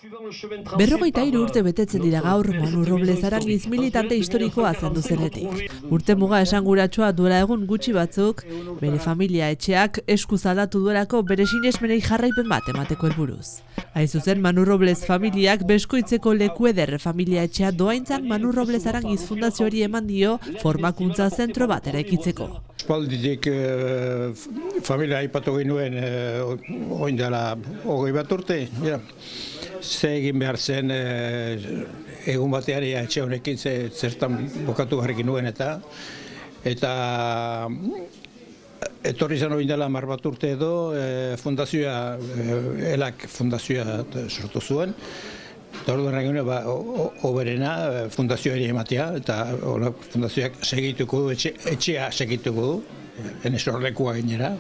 53 urte betetzen dira gaur Manu Robles Arangiz militante historikoa zendu zenetik. Urte muga esanguratsua duela egun gutxi batzuk, bere familia etxeak eskuz aldatu duelako bere sinesmenei jarraipen bat emateko helburuz. Hain zuzen, Manu Robles familiak Beskoitzeko Leku Eder familia etxea doaintzan Manu Robles Arangiz fundazioari eman dio formakuntza zentro bat eraikitzeko. Espalditik familia aipatu genuen oin dela 20 bat urte, ze egin behar zen egun bateari etxe honekin zertan bokatu garrikin nuen eta etorri zen oin dela 10 bat urte edo fundazioa, elak fundazioa sortu zuen. Eta orduan egin oberena fundazioari ematea eta fundazioak segituko du, etxea segituko du, enesorlekua gainera,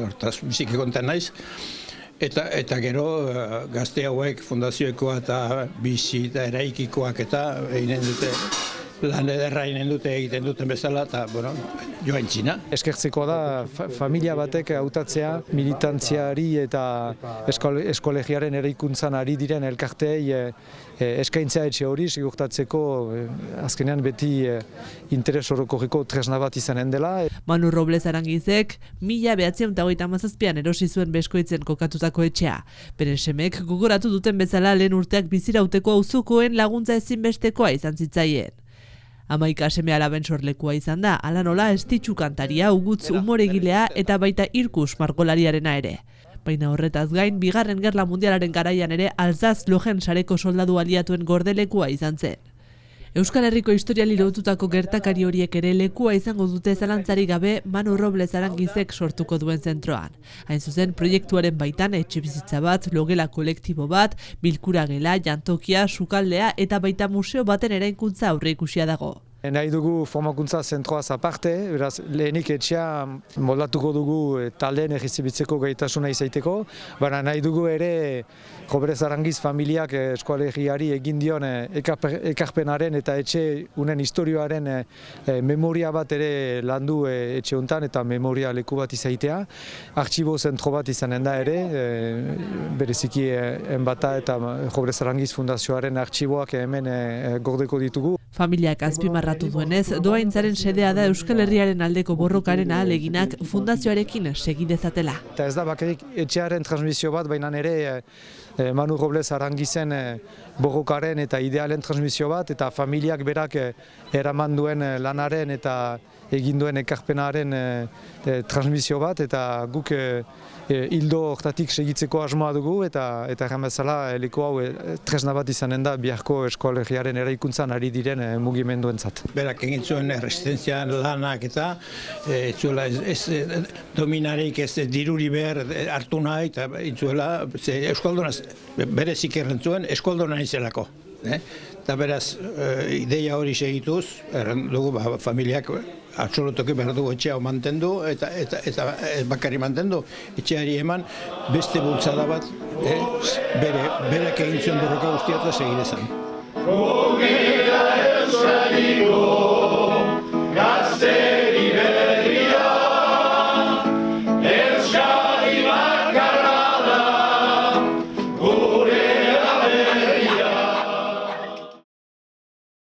hortaz biziki konten naiz. Eta gero gazte hauek fundazioekoa eta bizi eta eraikikoak eta egiten dute, lan ederra egiten duten bezala eta joan txina. Eskertzeko da familia batek hautatzea militantziari eta eskolegiaren eraikuntzan ari diren elkarteei eskaintzea etxe hori sigurtatzeko azkenean beti interes orokorreko tresna bat izanen dela. Manu Robles Arangizek 1937an erosi zuen Beskoitzen kokatutako etxea. Beren semek gogoratu duten bezala lehen urteak bizirauteko auzokoen laguntza ezinbestekoa izan zitzaien. 11 seme alaben sorlekua izan da, hala nola Estitxu kantaria, Ugutz umoregilea eta baita Irkus margolariarena ere. Baina horretaz gain, Bigarren Gerla Mundialaren garaian ere Alsaz-Lojen sareko soldadu aliatuen gordelekua izan zen. Euskal Herriko historiali lotutako gertakari horiek ere lekua izango dute zalantzarik gabe Manu Robles Arangizek sortuko duen zentroan. Hain zuzen, proiektuaren baitan etxebizitza bat, logela kolektibo bat, bilkura gela, jantokia, sukaldea eta baita museo baten eraikuntza aurreikusia dago. Nahi dugu formakuntza zentroaz aparte, beraz lehenik etxea moldatuko dugu taldeen egizibitzeko gaitasuna izaiteko, baina nahi dugu ere Robles Arangiz familiak eskolegiari egin dion ekarpenaren eta etxe unen historioaren memoria bat ere landu etxe hontan eta memoria leku bat izaitea. Artxibo zentro bat izanen da ere, bereziki Enbata eta Robles Arangiz fundazioaren artxiboak hemen gordeko ditugu. Familiak azpimarratu duenez, doaintzaren sedea da Euskal Herriaren aldeko borrokaren ahaleginak fundazioarekin segi dezatela. Eta ez da bakarrik etxearen transmisio bat, baina ere Manu Robles Arangizen borrokaren eta idealen transmisio bat, eta familiak berak eraman duen lanaren eta egin duen ekarpenaren transmisio bat, eta guk hildo hortatik segitzeko asmoa dugu, eta erran bezala leku hau tresna bat izanen da biharko eskolegiaren eraikuntzan ari diren mugimenduentzat. Berak egin zuen resistentzian lanak eta itzuela dominarik ez diruri behar hartu nahi, eta itzuela euskaldunaz berezik errentzuen euskalduna izelako. Eta beraz, ideia hori segituz, dugu familiak absolutoki behar dugu etxea mantendu eta bakarri mantendu, etxeari eman beste bultzada bat berak egin zuen borroka guztia eta segidezan.